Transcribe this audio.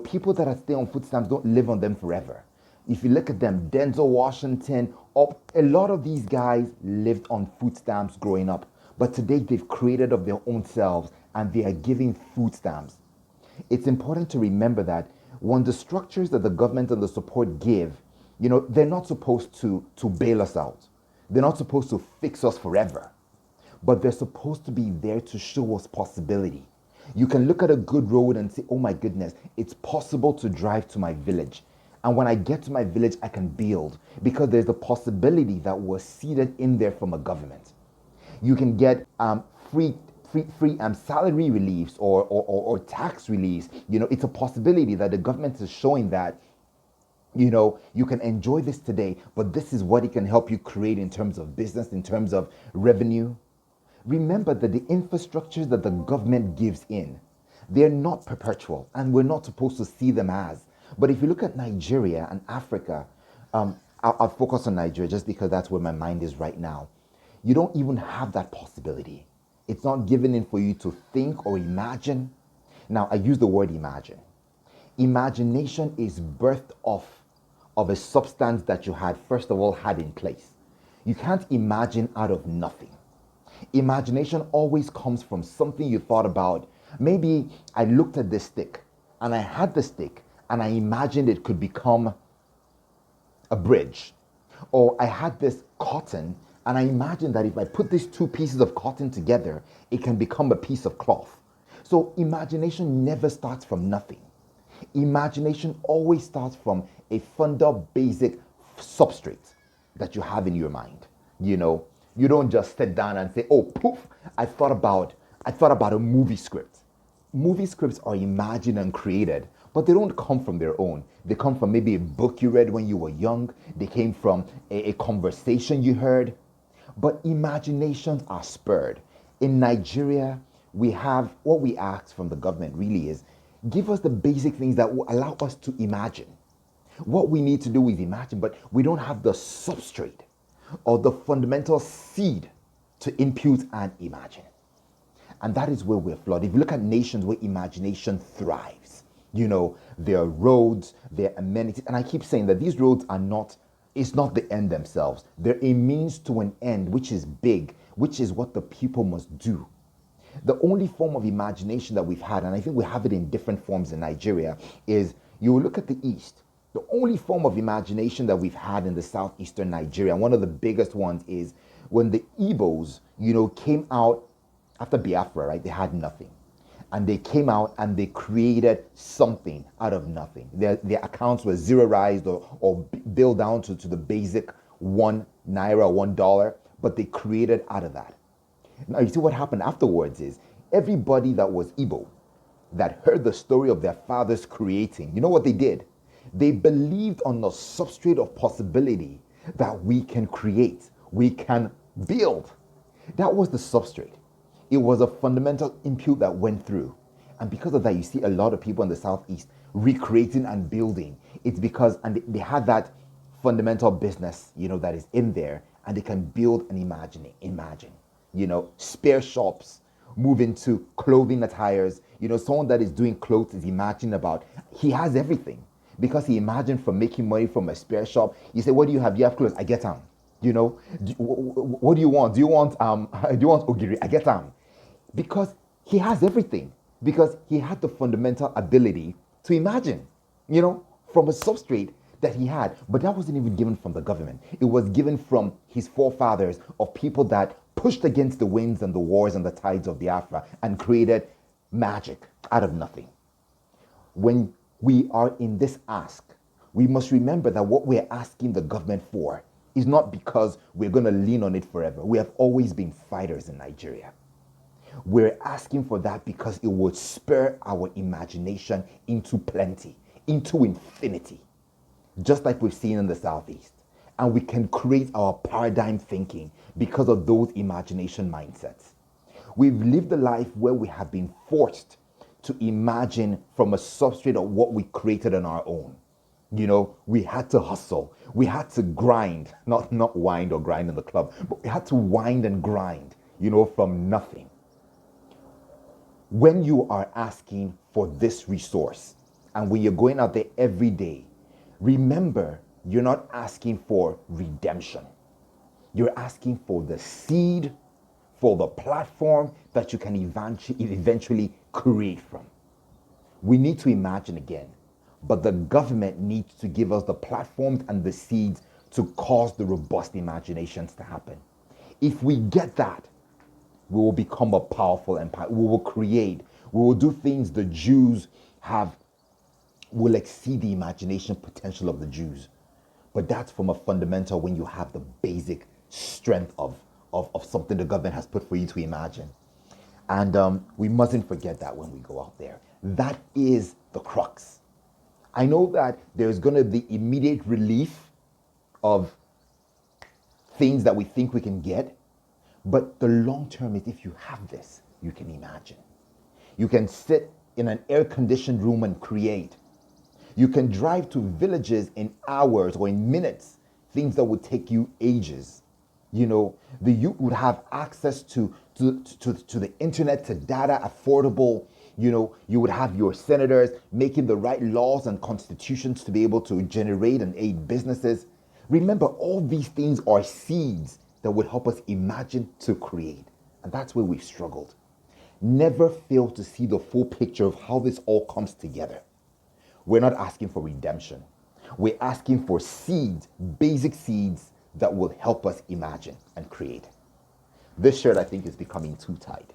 People that are staying on food stamps don't live on them forever. If you look at them, Denzel Washington, a lot of these guys lived on food stamps growing up. But today they've created of their own selves and they are giving food stamps. It's important to remember that when the structures that the government and the support give, they're not supposed to bail us out. They're not supposed to fix us forever, but they're supposed to be there to show us possibility. You can look at a good road and say, oh my goodness, it's possible to drive to my village. And when I get to my village, I can build because there's a possibility that was seeded in there from a government. You can get free salary reliefs or tax reliefs. It's a possibility that the government is showing that you can enjoy this today, but this is what it can help you create in terms of business, in terms of revenue. Remember that the infrastructures that the government gives in, they're not perpetual, and we're not supposed to see them as. But if you look at Nigeria and Africa, I'll focus on Nigeria just because that's where my mind is right now. You don't even have that possibility. It's not given in for you to think or imagine. Now, I use the word imagine. Imagination is birthed off of a substance that you had, first of all, had in place. You can't imagine out of nothing. Imagination always comes from something you thought about. Maybe I looked at this stick and I had the stick and I imagined it could become a bridge. Or I had this cotton and I imagined that if I put these two pieces of cotton together, it can become a piece of cloth. So imagination never starts from nothing. Imagination always starts from a fundamental basic substrate that you have in your mind. You don't just sit down and say, oh, poof, I thought about a movie script. Movie scripts are imagined and created, but they don't come from their own. They come from maybe a book you read when you were young. They came from a conversation you heard. But imaginations are spurred. In Nigeria, we have what we ask from the government really is, give us the basic things that will allow us to imagine. What we need to do is imagine, but we don't have the substrate or the fundamental seed to impute and imagine. And that is where we're flawed. If you look at nations where imagination thrives, there are roads, there are amenities. And I keep saying that these roads it's not the end themselves. They're a means to an end, which is big, which is what the people must do. The only form of imagination that we've had, and I think we have it in different forms in Nigeria, is you look at the East. The only form of imagination that we've had in the southeastern Nigeria, and one of the biggest ones is when the Igbos, came out after Biafra, right? They had nothing. And they came out and they created something out of nothing. Their accounts were zeroized or billed down to the basic 1 naira, $1, but they created out of that. Now, you see what happened afterwards is everybody that was Igbo, that heard the story of their fathers creating, you know what they did? They believed on the substrate of possibility that we can create, we can build. That was the substrate. It was a fundamental input that went through. And because of that, you see a lot of people in the Southeast recreating and building. It's because they had that fundamental business, that is in there, and they can build and imagine. Spare shops, move into clothing attires. Someone that is doing clothes is imagining about, he has everything because he imagined from making money from a spare shop. You say, what do you have? You have clothes. I get them. What do you want? Do you want ogiri? I get them. Because he has everything. Because he had the fundamental ability to imagine, from a substrate that he had. But that wasn't even given from the government. It was given from his forefathers of people that pushed against the winds and the wars and the tides of Biafra and created magic out of nothing. When we are in this ask, we must remember that what we're asking the government for is not because we're going to lean on it forever. We have always been fighters in Nigeria. We're asking for that because it would spur our imagination into plenty, into infinity, just like we've seen in the Southeast. And we can create our paradigm thinking because of those imagination mindsets. We've lived a life where we have been forced to imagine from a substrate of what we created on our own. We had to hustle. We had to grind, not wind or grind in the club, but we had to wind and grind, from nothing. When you are asking for this resource, And when you're going out there every day, remember, you're not asking for redemption. You're asking for the seed, for the platform that you can eventually create from. We need to imagine again, but the government needs to give us the platforms and the seeds to cause the robust imaginations to happen. If we get that, we will become a powerful empire. We will create, we will do things the Jews have, will exceed the imagination potential of the Jews. But that's from a fundamental when you have the basic strength of something the government has put for you to imagine. And we mustn't forget that when we go out there. That is the crux. I know that there's going to be immediate relief of things that we think we can get, but the long term is if you have this, you can imagine. You can sit in an air-conditioned room and create. You can drive to villages in hours or in minutes, things that would take you ages. You know, the youth would have access to the internet, to data, affordable. You know, you would have your senators making the right laws and constitutions to be able to generate and aid businesses. Remember, all these things are seeds that would help us imagine to create. And that's where we've struggled. Never fail to see the full picture of how this all comes together. We're not asking for redemption. We're asking for seeds, basic seeds that will help us imagine and create. This shirt, I think, is becoming too tight.